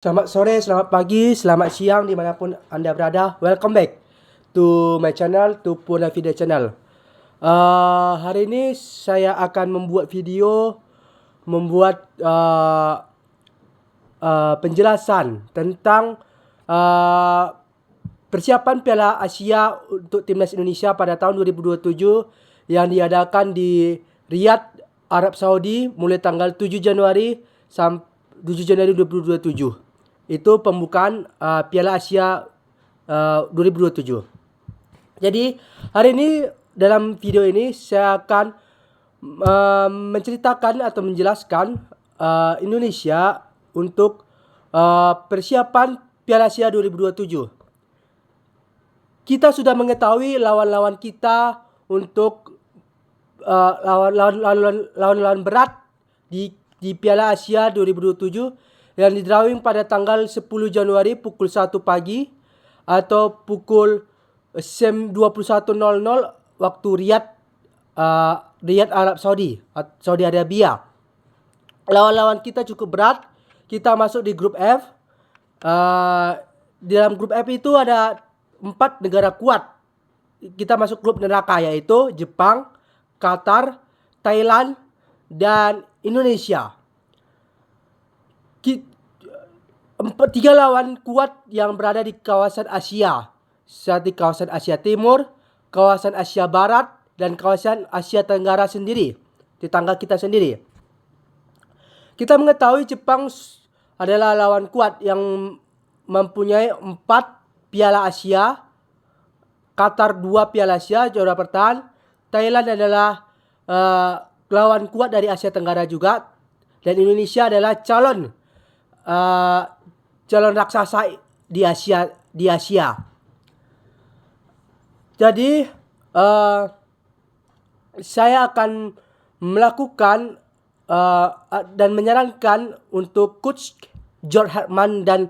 Selamat sore, selamat pagi, selamat siang dimanapun Anda berada. Welcome back to my channel, to Purna Video Channel. Hari ini saya akan membuat video, penjelasan tentang persiapan Piala Asia untuk timnas Indonesia pada tahun 2027 yang diadakan di Riyadh, Arab Saudi mulai tanggal 7 Januari sampai 7 Januari 2027. Itu pembukaan Piala Asia 2027. Jadi hari ini dalam video ini saya akan menceritakan atau menjelaskan Indonesia untuk persiapan Piala Asia 2027. Kita sudah mengetahui lawan-lawan kita untuk lawan-lawan berat di Piala Asia 2027 yang di-drawing pada tanggal 10 Januari pukul 1 pagi atau pukul 21.00 waktu Riyadh Arab Saudi, Saudi Arabia. Lawan-lawan kita cukup berat. Kita masuk di grup F. Di dalam grup F itu ada 4 negara kuat. Kita masuk grup neraka, yaitu Jepang, Qatar, Thailand, dan Indonesia. 3 lawan kuat yang berada di kawasan Asia, seperti kawasan Asia Timur, kawasan Asia Barat, dan kawasan Asia Tenggara sendiri, tetangga kita sendiri. Kita mengetahui Jepang adalah lawan kuat yang mempunyai 4 Piala Asia, Qatar 2 Piala Asia juara bertahan, Thailand adalah lawan kuat dari Asia Tenggara juga, dan Indonesia adalah calon raksasa di Asia. Jadi saya akan melakukan dan menyarankan untuk Coach George Hartman dan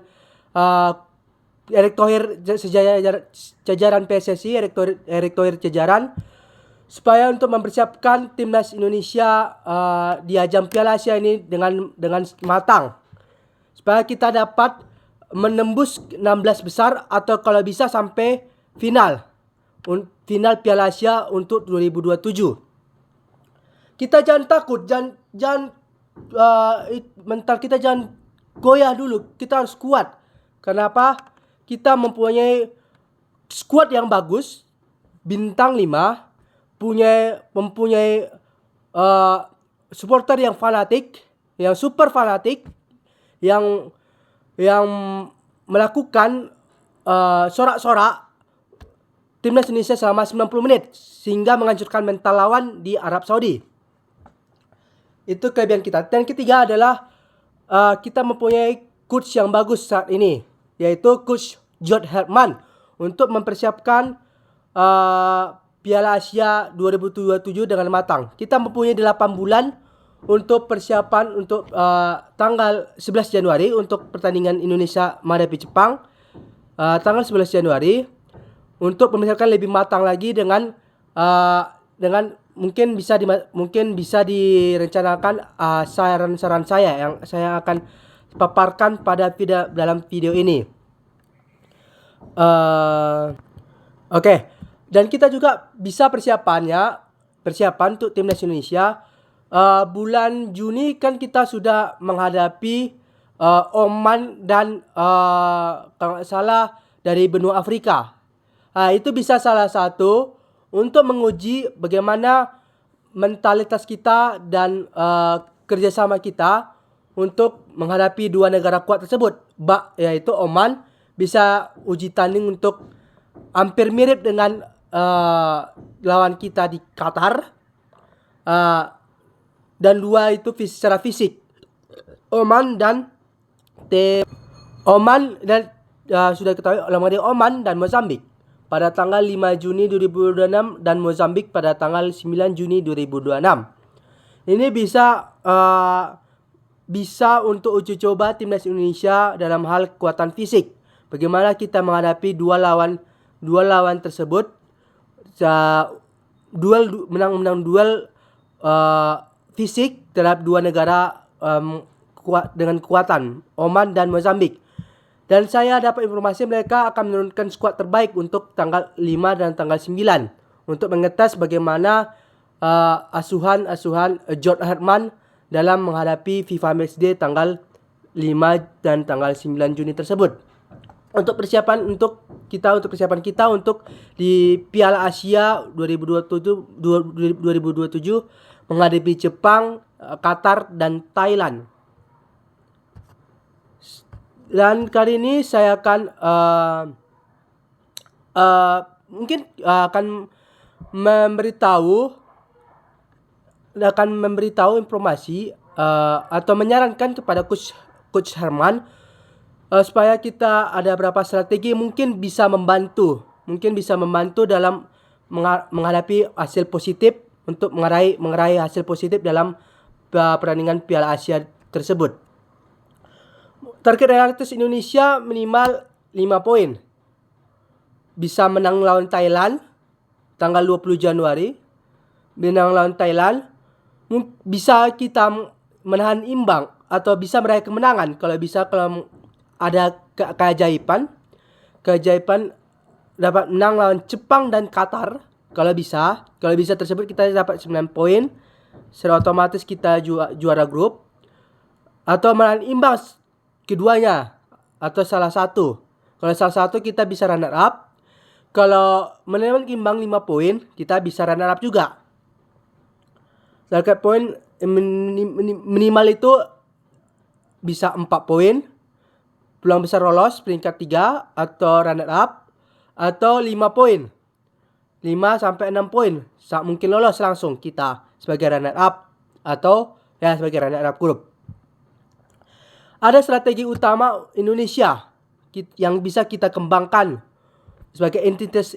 Erick Thohir jajaran PSSI, Erick Thohir jajaran, supaya untuk mempersiapkan timnas Indonesia di ajang Piala Asia ini dengan matang, supaya kita dapat menembus 16 besar atau kalau bisa sampai final Piala Asia untuk 2027. Kita jangan takut, jangan mental kita jangan goyah dulu. Kita harus kuat. Kenapa? Kita mempunyai skuad yang bagus, bintang 5, mempunyai supporter yang fanatik, yang super fanatik, yang melakukan sorak-sorak timnas Indonesia selama 90 menit sehingga menghancurkan mental lawan di Arab Saudi. Itu kelebihan kita. Dan ketiga adalah kita mempunyai coach yang bagus saat ini, yaitu Coach George Hartman, untuk mempersiapkan Piala Asia 2027 dengan matang. Kita mempunyai 8 bulan untuk persiapan untuk tanggal 11 Januari untuk pertandingan Indonesia menghadapi Jepang. Tanggal 11 Januari untuk mempersiapkan lebih matang lagi dengan mungkin bisa direncanakan saran-saran saya yang saya akan paparkan dalam video ini. Oke. Dan kita juga bisa persiapan untuk timnas Indonesia. Bulan Juni kan kita sudah menghadapi Oman dan kalau nggak salah dari benua Afrika. Itu bisa salah satu untuk menguji bagaimana mentalitas kita dan kerjasama kita untuk menghadapi 2 negara kuat tersebut, yaitu Oman. Bisa uji tanding untuk hampir mirip dengan lawan kita di Qatar. Dan 2 itu secara fisik, Oman dan sudah ketahui lawan Oman dan Mozambik pada tanggal 5 Juni 2026 dan Mozambik pada tanggal 9 Juni 2026. Ini bisa untuk uji coba timnas Indonesia dalam hal kekuatan fisik. Bagaimana kita menghadapi dua lawan tersebut, menang duel fisik terhadap 2 negara kuat dengan kekuatan, Oman dan Mozambik. Dan saya dapat informasi mereka akan menurunkan skuad terbaik untuk tanggal 5 dan tanggal 9 untuk mengetes bagaimana asuhan George Herman dalam menghadapi FIFA Matchday tanggal 5 dan tanggal 9 Juni tersebut. Untuk persiapan kita untuk di Piala Asia 2027 menghadapi Jepang, Qatar dan Thailand. Dan kali ini saya akan akan memberitahu informasi atau menyarankan kepada Coach Herman supaya kita ada beberapa strategi mungkin bisa membantu dalam menghadapi hasil positif untuk mengerai hasil positif dalam pertandingan Piala Asia tersebut. Target realistis Indonesia minimal 5 poin. Bisa menang lawan Thailand tanggal 20 Januari. Menang lawan Thailand. Bisa kita menahan imbang atau bisa meraih kemenangan kalau ada keajaiban dapat menang lawan Jepang dan Qatar. Kalau bisa tersebut kita dapat 9 poin. Secara otomatis kita juara grup. Atau menahan imbang keduanya atau salah satu. Kalau salah satu kita bisa runner up. Kalau menahan imbang 5 poin, kita bisa runner up juga. Target poin minimal itu bisa 4 poin. Peluang besar lolos peringkat 3 atau runner up atau 5 poin. 5 sampai 6 poin. Mungkin lolos langsung kita sebagai runner up atau sebagai runner up grup. Ada strategi utama Indonesia yang bisa kita kembangkan sebagai identitas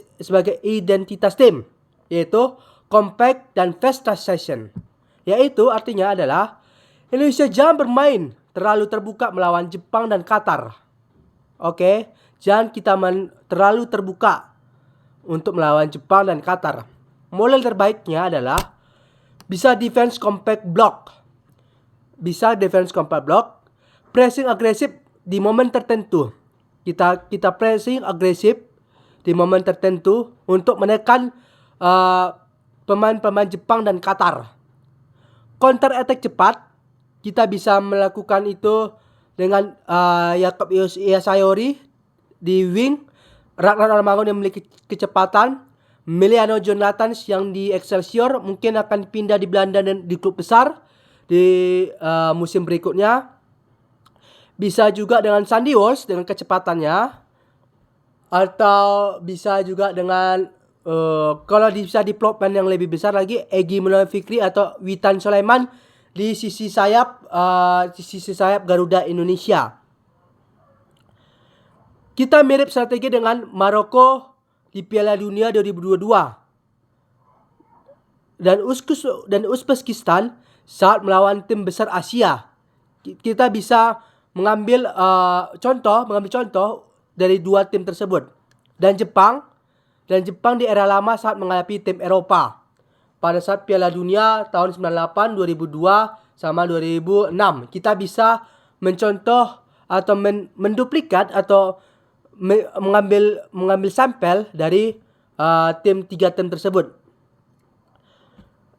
tim, yaitu compact dan fast transition. Yaitu artinya adalah Indonesia jangan bermain terlalu terbuka melawan Jepang dan Qatar. Oke, jangan kita terlalu terbuka untuk melawan Jepang dan Qatar. Model terbaiknya adalah bisa defense compact block. Pressing agresif di momen tertentu. Kita pressing agresif di momen tertentu untuk menekan pemain-pemain Jepang dan Qatar. Counter attack cepat, kita bisa melakukan itu dengan Yakob Sayori di wing, Ragnar Ormagun yang memiliki kecepatan, Emiliano Jonathans yang di Excelsior mungkin akan pindah di Belanda dan di klub besar di musim berikutnya. Bisa juga dengan Sandy Walsh dengan kecepatannya, atau bisa juga dengan kalau bisa di plotman yang lebih besar lagi, Egy Maulana Fikri atau Witan Sulaiman di sisi sayap Garuda Indonesia. Kita mirip strategi dengan Maroko di Piala Dunia 2022 dan Uzbekistan saat melawan tim besar Asia. Kita bisa mengambil contoh dari dua tim tersebut. Dan Jepang di era lama saat menghadapi tim Eropa pada saat Piala Dunia tahun 98, 2002 sama 2006. Kita bisa mencontoh atau menduplikat atau mengambil sampel dari tiga tim tersebut.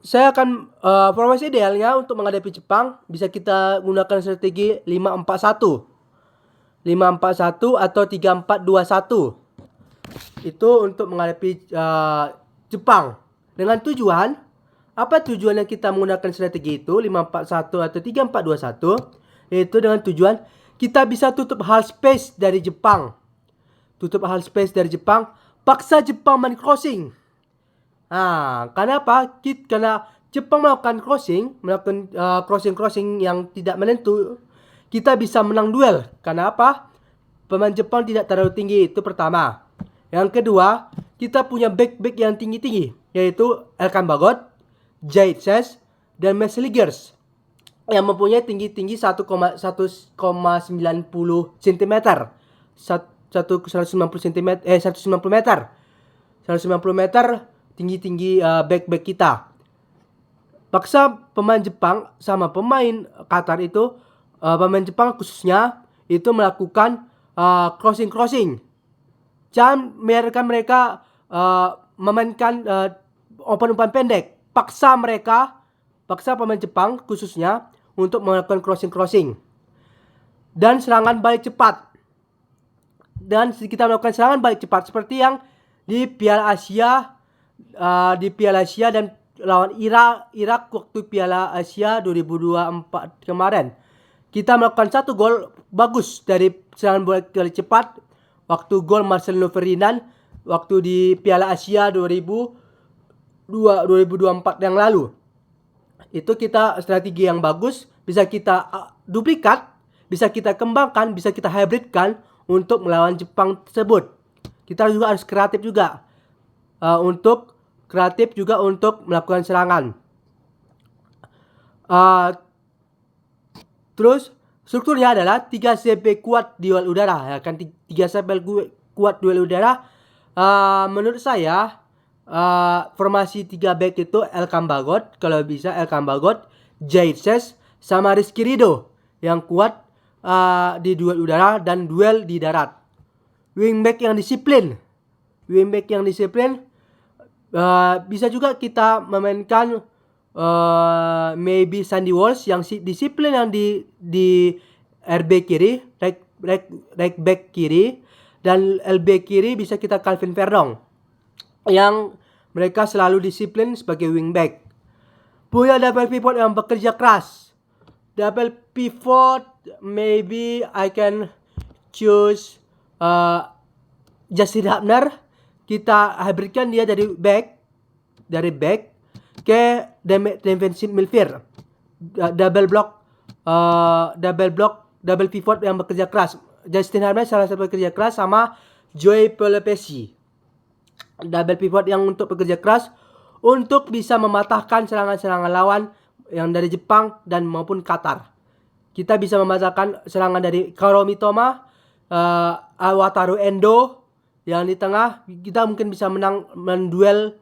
Saya akan formasi idealnya untuk menghadapi Jepang bisa kita gunakan strategi 5-4-1. 5-4-1 atau 3-4-2-1. Itu untuk menghadapi Jepang. Dengan tujuan, apa tujuan yang kita menggunakan strategi itu 5-4-1 atau 3-4-2-1? Yaitu dengan tujuan kita bisa tutup half space dari Jepang. Paksa Jepang main crossing. Kenapa? Karena Jepang melakukan crossing yang tidak menentu, kita bisa menang duel. Kenapa? Pemain Jepang tidak terlalu tinggi, itu pertama. Yang kedua, kita punya back yang tinggi-tinggi, yaitu Elkan Bagot, Jahit Ses, dan Mesligers yang mempunyai tinggi 1,90 cm, 190 meter tinggi back kita. Paksa pemain Jepang sama pemain Qatar itu, pemain Jepang khususnya itu melakukan crossing. Jangan biarkan mereka memainkan umpan-umpan pendek. Paksa pemain Jepang khususnya untuk melakukan crossing. Dan serangan balik cepat. Dan kita melakukan serangan balik cepat seperti yang di Piala Asia dan lawan Irak waktu Piala Asia 2024 kemarin. Kita melakukan 1 gol bagus dari serangan balik cepat. Waktu gol Marcelino Ferdinand waktu di Piala Asia 2024 yang lalu. Itu kita strategi yang bagus, bisa kita duplikat, bisa kita kembangkan, bisa kita hybridkan untuk melawan Jepang tersebut. Kita juga harus kreatif juga untuk melakukan serangan. Terus strukturnya adalah 3 CP kuat duel udara, ya kan, 3 CP kuat duel udara. Menurut saya formasi 3 back itu Elkan Bagot, kalau bisa Elkan Bagot, Jairses sama Rizky Ridho yang kuat di duel udara dan duel di darat. Wingback yang disiplin. Bisa juga kita memainkan maybe Sandy Walsh yang disiplin yang di RB kiri, right back kiri, dan LB kiri bisa kita Calvin Verdong yang mereka selalu disiplin sebagai wingback. Punya double pivot yang bekerja keras. Double pivot maybe I can choose Justin Hubner. Kita hybridkan dia dari back ke defensive midfield. Double pivot yang bekerja keras. Justin Hubner salah satu bekerja keras sama Joey Pelopesi. Double pivot yang untuk bekerja keras untuk bisa mematahkan serangan-serangan lawan yang dari Jepang dan maupun Qatar. Kita bisa mematahkan serangan dari Kaoru Mitoma, Wataru Endo yang di tengah. Kita mungkin bisa menduel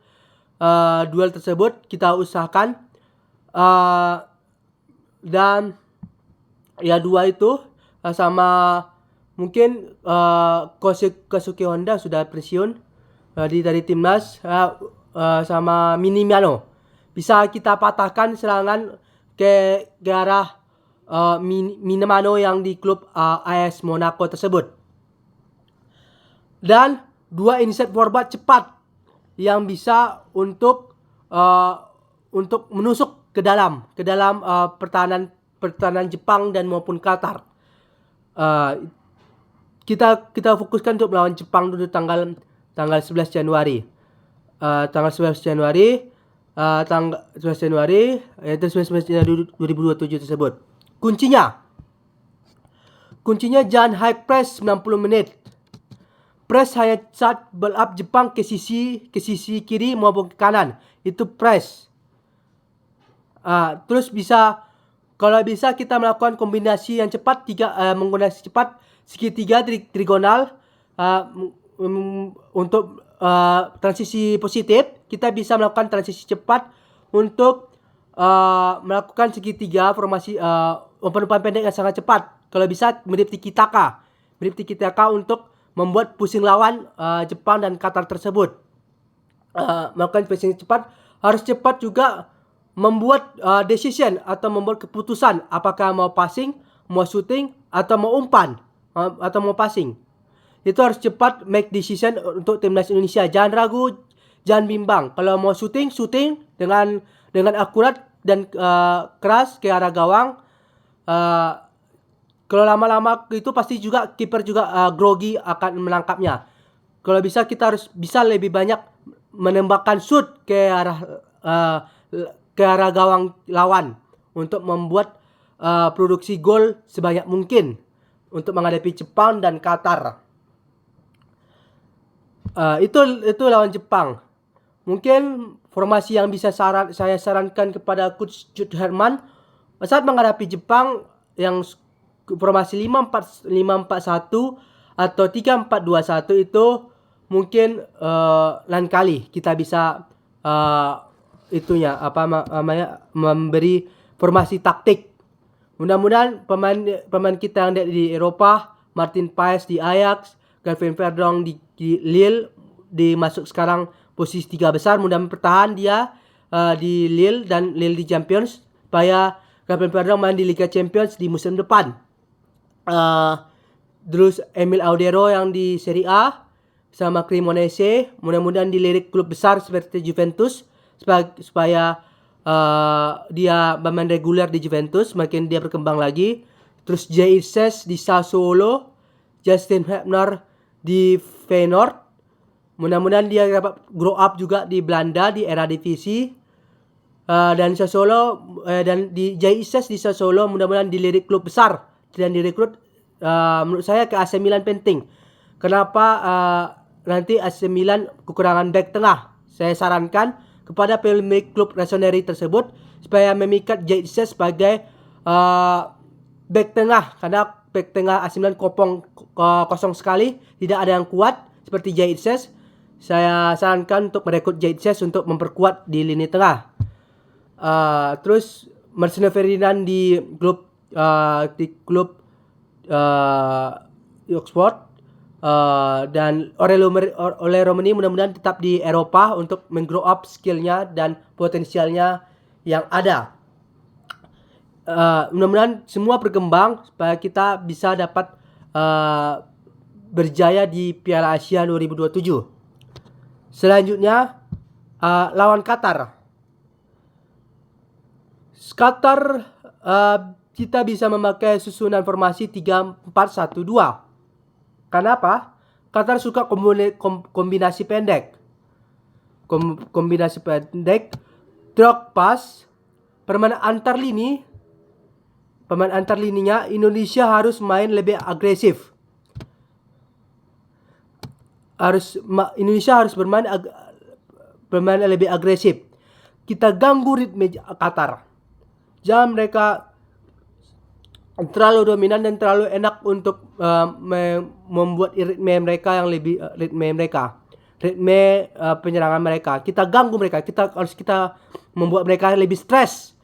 duel tersebut, kita usahakan. Dan ya 2 itu sama mungkin Kosuke Honda sudah pensiun dari timnas, sama Minamino. Bisa kita patahkan serangan ke arah Minamino yang di klub AS Monaco tersebut. Dan 2 inside forward cepat yang bisa untuk menusuk ke dalam pertahanan Jepang dan maupun Qatar. Kita fokuskan untuk melawan Jepang dulu tanggal 11 Januari. Tanggal 11 Januari yaitu 11 Januari 2027 tersebut. Kuncinya jangan high press 90 menit. Press hanya saat build up Jepang ke sisi kiri maupun ke kanan. Itu press. Terus kalau bisa kita melakukan kombinasi yang cepat, menggunakan cepat segitiga trigonal untuk transisi positif. Kita bisa melakukan transisi cepat untuk melakukan segitiga formasi umpan-umpan pendek yang sangat cepat. Kalau bisa mirip tiki taka untuk membuat pusing lawan Jepang dan Qatar tersebut. Melakukan passing cepat, harus cepat juga membuat decision atau membuat keputusan apakah mau passing, mau shooting, atau mau umpan, atau mau passing. Itu harus cepat make decision untuk timnas Indonesia. Jangan ragu, jangan bimbang. Kalau mau shooting dengan akurat dan keras ke arah gawang. Kalau lama-lama itu pasti juga kiper juga grogi akan menangkapnya. Kalau bisa kita harus bisa lebih banyak menembakkan shoot ke arah gawang lawan untuk membuat produksi gol sebanyak mungkin untuk menghadapi Jepang dan Qatar. Itu lawan Jepang. Mungkin formasi yang bisa saya sarankan kepada Coach Jude Herman saat menghadapi Jepang yang formasi 5-4-1 atau 3-4-2-1 itu mungkin lain kali kita bisa memberi formasi taktik. Mudah-mudahan pemain kita yang di Eropa Martin Paes di Ajax, Gavin Verdong di Lille, dimasuk sekarang posisi 3 besar. Mudah-mudahan bertahan dia di Lille dan Lille di Champions, supaya Gavin Verdong main di Liga Champions di musim depan. Terus Emil Audero yang di Serie A sama Cremonese, mudah-mudahan dilirik klub besar seperti Juventus supaya dia bermain reguler di Juventus, makin dia berkembang lagi. Terus Jay Ses di Sassuolo, Justin Hebner di Feyenoord, mudah-mudahan dia dapat grow up juga di Belanda di Eredivisie. Dan Sassuolo dan di Jay Ses di Sassuolo mudah-mudahan dilirik klub besar dan direkrut. Menurut saya ke AC Milan penting. Kenapa? Nanti AC Milan kekurangan back tengah. Saya sarankan kepada pemilik klub Rossoneri tersebut supaya memikat Jay Ses sebagai back tengah, karena back tengah AC Milan kosong sekali, tidak ada yang kuat seperti Jay Ses. Saya sarankan untuk merekrut Jay Ses untuk memperkuat di lini tengah. Terus Marcelo Ferdinand di klub Oxford, dan Ole Romani mudah-mudahan tetap di Eropa untuk menggrow up skillnya dan potensialnya yang ada. Mudah-mudahan semua berkembang supaya kita bisa dapat berjaya di Piala Asia 2027. Selanjutnya lawan Qatar. Kita bisa memakai susunan formasi 3-4-1-2. Kenapa? Qatar suka kombinasi pendek. Kombinasi pendek, drop pass, permainan antar lininya Indonesia harus main lebih agresif. Indonesia harus bermain lebih agresif. Kita ganggu ritme Qatar. Jangan mereka terlalu dominan dan terlalu enak untuk membuat ritme mereka yang lebih ritme penyerangan mereka. Kita ganggu mereka. Kita membuat mereka lebih stres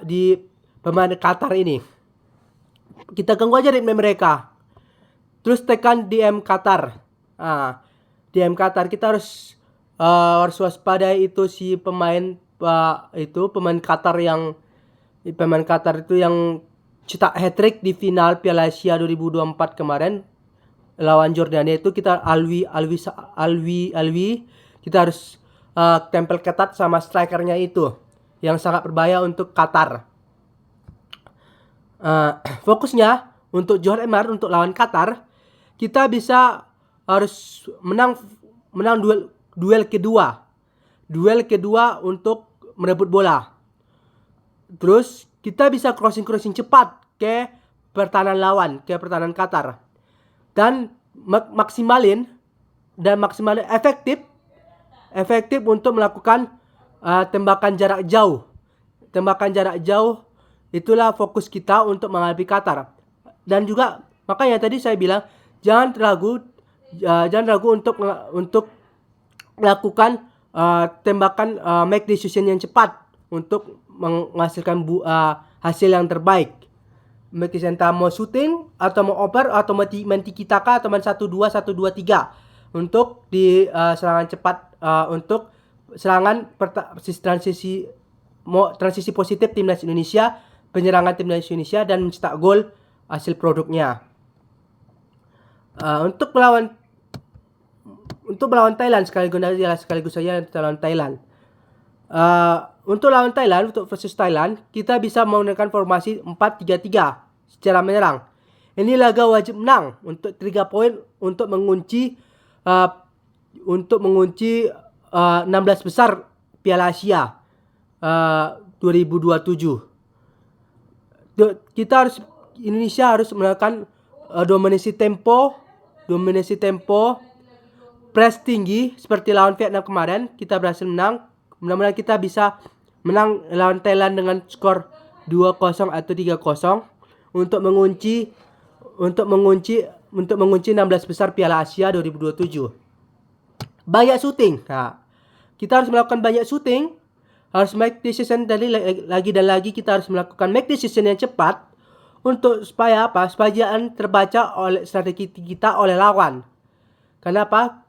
di pemain Qatar ini. Kita ganggu aja ritme mereka. Terus tekan DM Qatar. DM Qatar kita harus waspadai itu si pemain Qatar itu yang cetak hat-trick di final Piala Asia 2024 kemarin lawan Jordania itu. Kita Alwi kita harus tempel ketat sama strikernya itu yang sangat berbahaya untuk Qatar. Fokusnya untuk Johor Emar untuk lawan Qatar, kita harus menang duel kedua untuk merebut bola. Terus kita bisa crossing cepat ke pertahanan lawan, ke pertahanan Qatar. Dan maksimalin efektif untuk melakukan tembakan jarak jauh. Tembakan jarak jauh itulah fokus kita untuk menghadapi Qatar. Dan juga makanya tadi saya bilang jangan ragu untuk melakukan tembakan make decision yang cepat untuk menghasilkan hasil yang terbaik. Kita mau shooting atau mau oper atau mau main tiki-taka atau main 1-2 1-2-3 untuk di serangan cepat, untuk serangan transisi positif timnas Indonesia, penyerangan timnas Indonesia dan mencetak gol hasil produknya. Untuk melawan Thailand sekaligus saja lawan Thailand. Untuk lawan Thailand, untuk versus Thailand, kita bisa menggunakan formasi 4-3-3 secara menyerang. Ini laga wajib menang untuk 3 poin untuk mengunci 16 besar Piala Asia 2027. Indonesia harus melakukan dominasi tempo, press tinggi seperti lawan Vietnam kemarin. Kita berhasil menang. Mudah-mudahan kita bisa menang lawan Thailand dengan skor 2-0 atau 3-0 untuk mengunci 16 besar Piala Asia 2027. Banyak shooting. Kita harus melakukan banyak shooting, harus make decision lagi kita harus melakukan make decision yang cepat untuk supaya apa? Supaya jangan terbaca oleh strategi kita oleh lawan. Kenapa?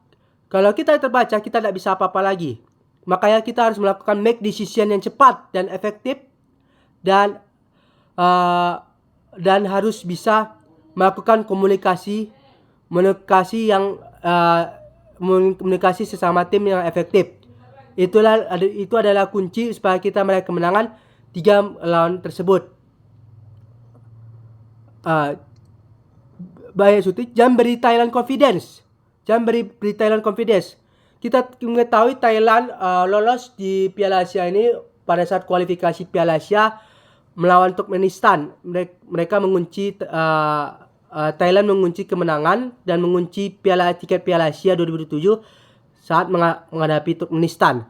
Kalau kita terbaca, kita tidak bisa apa-apa lagi. Makanya kita harus melakukan make decision yang cepat dan efektif, dan harus bisa melakukan komunikasi sesama tim yang efektif. Itu adalah kunci supaya kita meraih kemenangan 3 lawan tersebut. Baik Suti, jangan beri Thailand confidence. Kita mengetahui Thailand lolos di Piala Asia ini pada saat kualifikasi Piala Asia melawan Turkmenistan. Mereka mengunci Thailand mengunci kemenangan dan mengunci tiket Piala Asia 2007 saat menghadapi Turkmenistan.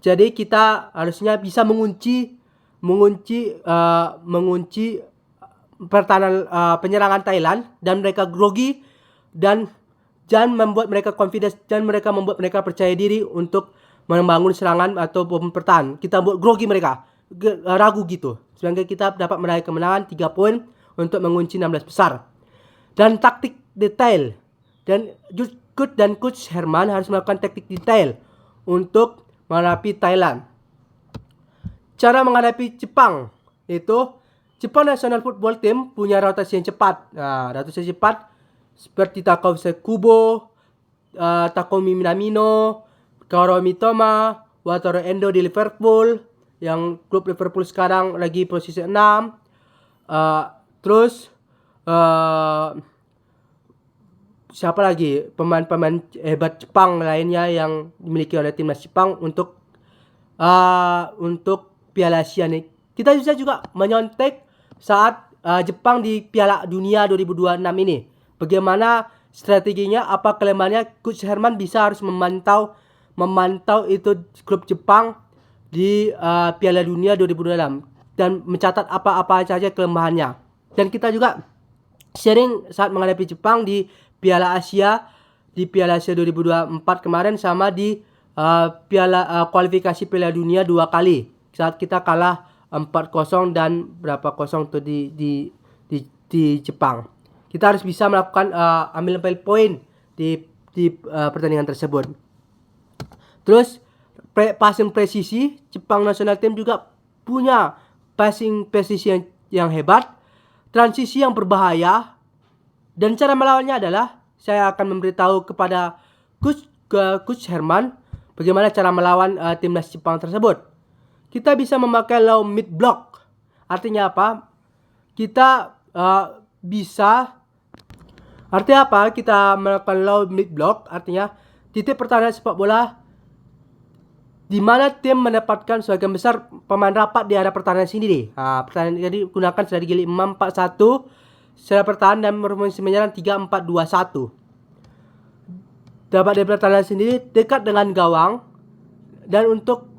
Jadi kita harusnya bisa mengunci pertahanan penyerangan Thailand, dan mereka grogi, dan jangan membuat mereka confidence, dan mereka membuat mereka percaya diri untuk membangun serangan atau bertahan. Kita buat grogi mereka, ragu gitu, sehingga kita dapat meraih kemenangan 3 poin untuk mengunci 16 besar. Dan taktik detail, dan Coach Herman harus melakukan taktik detail untuk menghadapi Thailand. Cara menghadapi Jepang itu, Jepang National Football Team punya rotasi yang cepat. Rotasi cepat seperti Takao Kubo, Takumi Minamino, Kaoru Mitoma, Wataru Endo di Liverpool, yang klub Liverpool sekarang lagi posisi 6. Terus siapa lagi pemain-pemain hebat Jepang lainnya yang dimiliki oleh timnas Jepang untuk Piala Asia nih. Kita bisa juga menyontek saat Jepang di Piala Dunia 2026 ini. Bagaimana strateginya, apa kelemahannya? Coach Herman harus memantau itu klub Jepang di Piala Dunia 2026 dan mencatat apa-apa saja kelemahannya. Dan kita juga sharing saat menghadapi Jepang di Piala Asia 2024 kemarin, sama di kualifikasi Piala Dunia 2 kali saat kita kalah 4-0 dan berapa 0 tuh di Jepang. Kita harus bisa melakukan ambil poin di pertandingan tersebut. Terus passing presisi, Jepang National Team juga punya passing presisi yang hebat, transisi yang berbahaya, dan cara melawannya adalah saya akan memberitahu kepada Coach Herman bagaimana cara melawan timnas Jepang tersebut. Kita bisa memakai low mid block. Artinya apa? Kita melakukan low mid block, artinya titik pertahanan sepak bola di mana tim mendapatkan sebagian besar pemain rapat di area pertahanan sendiri. Pertahanan jadi gunakan strategi 5-4-1 secara pertahanan dan formasi menyerang 3-4-2-1. Dapat di pertahanan sendiri dekat dengan gawang dan untuk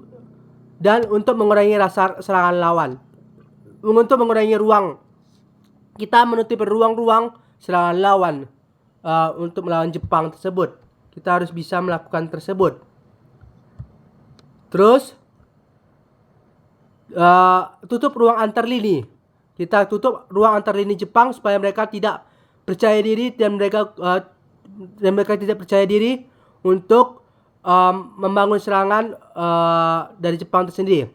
mengurangi rasa serangan lawan. Untuk mengurangi ruang, kita menutup ruang-ruang serangan lawan untuk melawan Jepang tersebut. Kita harus bisa melakukan tersebut. Terus tutup ruang antar lini. Kita tutup ruang antar lini Jepang supaya mereka tidak percaya diri dan mereka tidak percaya diri untuk membangun serangan dari Jepang tersendiri.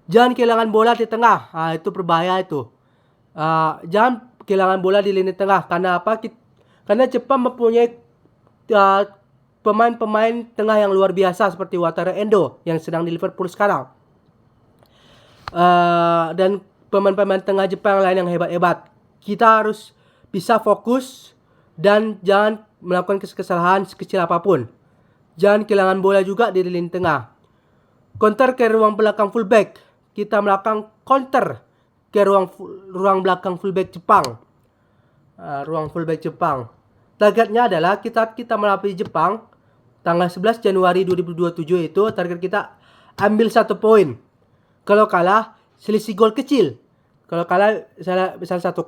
Jangan kehilangan bola di tengah. Itu berbahaya itu. Jangan kehilangan bola di lini tengah. Karena apa? Karena Jepang mempunyai pemain-pemain tengah yang luar biasa seperti Wataru Endo yang sedang di Liverpool sekarang. Dan pemain-pemain tengah Jepang lain yang hebat-hebat. Kita harus bisa fokus dan jangan melakukan kesalahan sekecil apapun. Jangan kehilangan bola juga di lini tengah. Counter ke ruang belakang fullback. Kita melakukan counter ke ruang belakang fullback Jepang. Ruang fullback Jepang. Targetnya adalah kita melawan Jepang tanggal 11 Januari 2027 itu target kita ambil 1 poin. Kalau kalah selisih gol kecil. Kalau kalah misal 1-0,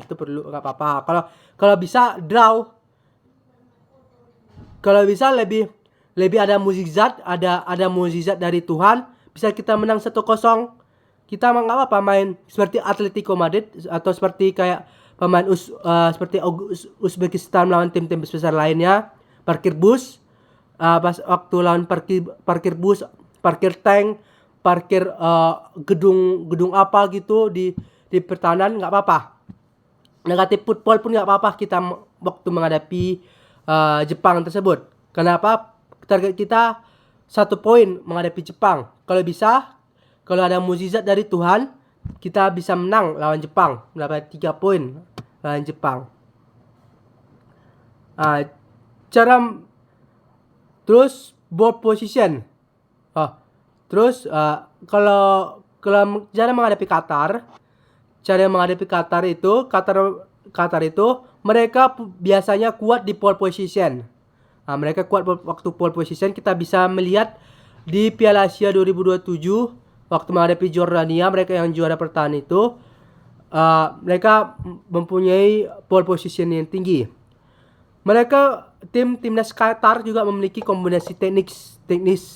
itu perlu nggak apa-apa. Kalau bisa draw. Kalau bisa lebih ada mukjizat, ada mukjizat dari Tuhan, bisa kita menang 1-0. kita nggak apa-apa main seperti Atletico Madrid atau seperti kayak pemain seperti Uzbekistan melawan tim-tim besar lainnya, parkir bus, pas waktu lawan parkir bus, parkir tank, parkir gedung apa gitu di pertahanan, nggak apa-apa. Negatif football pun nggak apa-apa kita waktu menghadapi Jepang tersebut. Kenapa? Target kita 1 poin menghadapi Jepang. Kalau bisa, kalau ada mukjizat dari Tuhan, kita bisa menang lawan Jepang, mendapat 3 poin lawan Jepang. Cara terus ball position. Terus kalau cara menghadapi Qatar itu mereka biasanya kuat di pole position. Mereka kuat waktu pole position. Kita bisa melihat di Piala Asia 2027 waktu menghadapi Jordania, mereka yang juara bertahan itu mereka mempunyai pole position yang tinggi. Mereka timnas Qatar juga memiliki kombinasi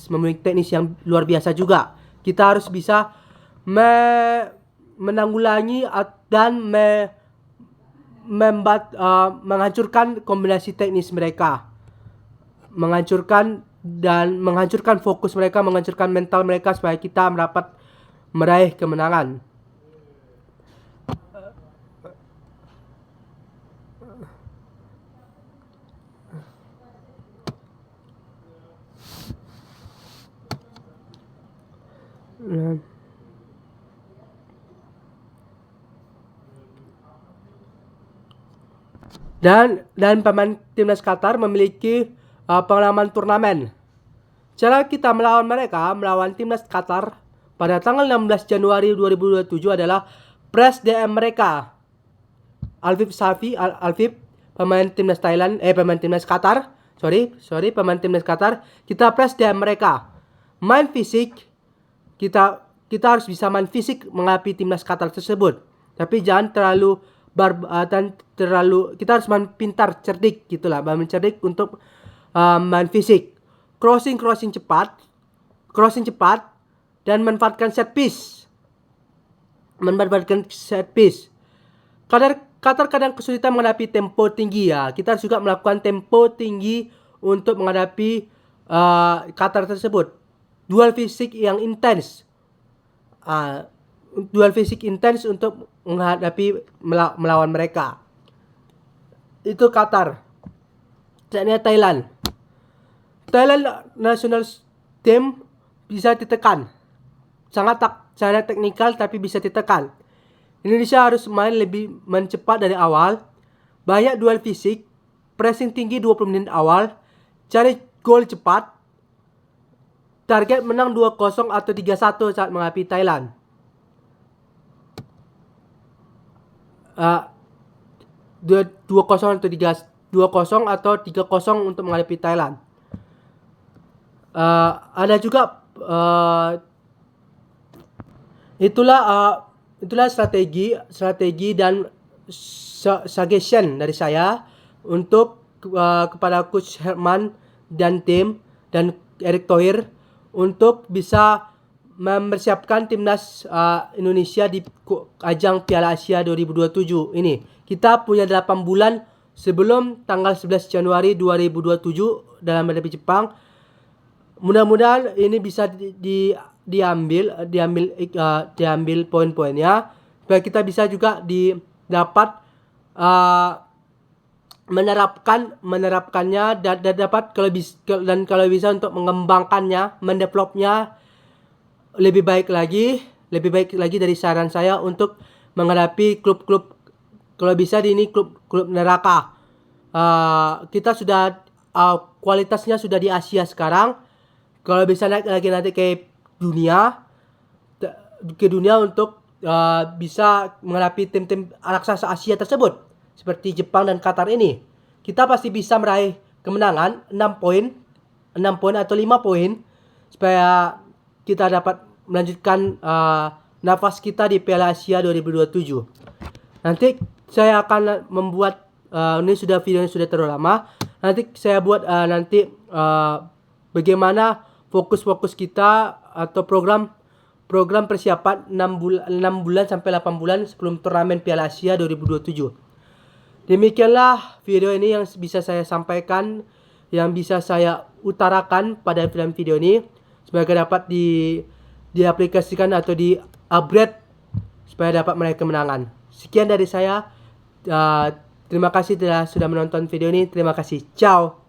memiliki teknis yang luar biasa juga. Kita harus bisa menanggulangi dan menghancurkan kombinasi teknis mereka, menghancurkan fokus mereka, menghancurkan mental mereka supaya kita meraih kemenangan. Dan pemain timnas Qatar memiliki pengalaman turnamen. Cara kita melawan timnas Qatar pada tanggal 16 Januari 2027 adalah press DM mereka. Alfif, pemain timnas Qatar, pemain timnas Qatar, kita press DM mereka. Main fisik, kita harus bisa main fisik menghadapi timnas Qatar tersebut. Tapi jangan terlalu kita harus main pintar, cerdik gitulah, main cerdik untuk main fisik. Crossing cepat dan manfaatkan set piece. Qatar kadang kesulitan menghadapi tempo tinggi ya. Kita harus juga melakukan tempo tinggi untuk menghadapi Qatar tersebut. Duel fisik intens untuk menghadapi melawan mereka. Itu Qatar. Selanjutnya Thailand national team bisa ditekan. Sangat teknikal tapi bisa ditekan. Indonesia harus main cepat dari awal. Banyak duel fisik, pressing tinggi 20 menit awal, cari gol cepat. Target menang 2-0 atau 3-1 saat menghadapi Thailand. 2-0 atau 3-0 untuk menghadapi Thailand. Ada juga itulah strategi dan suggestion dari saya untuk kepada Coach Herman dan tim dan Erick Thohir untuk bisa mempersiapkan timnas Indonesia di ajang Piala Asia 2027 ini. Kita punya 8 bulan sebelum tanggal 11 Januari 2027 dalam menghadapi Jepang. Mudah-mudahan ini bisa diambil poin-poinnya supaya kita bisa juga dapat menerapkannya dan dapat kalau bisa untuk mengembangkannya, mendevelopnya lebih baik lagi dari saran saya untuk menghadapi klub-klub, kalau bisa ini klub neraka. Kita sudah kualitasnya sudah di Asia sekarang. Kalau bisa naik lagi nanti ke dunia untuk bisa menghadapi tim-tim raksasa Asia tersebut seperti Jepang dan Qatar ini. Kita pasti bisa meraih kemenangan 6 poin atau 5 poin supaya kita dapat melanjutkan nafas kita di Piala Asia 2027. Nanti saya akan membuat videonya sudah terlalu lama. Nanti saya buat bagaimana fokus kita atau program program persiapan 6 bulan sampai 8 bulan sebelum turnamen Piala Asia 2027. Demikianlah video ini yang bisa saya sampaikan, yang bisa saya utarakan pada video ini. Semoga dapat diaplikasikan atau di-upgrade supaya dapat meraih kemenangan. Sekian dari saya. Terima kasih sudah menonton video ini. Terima kasih. Ciao.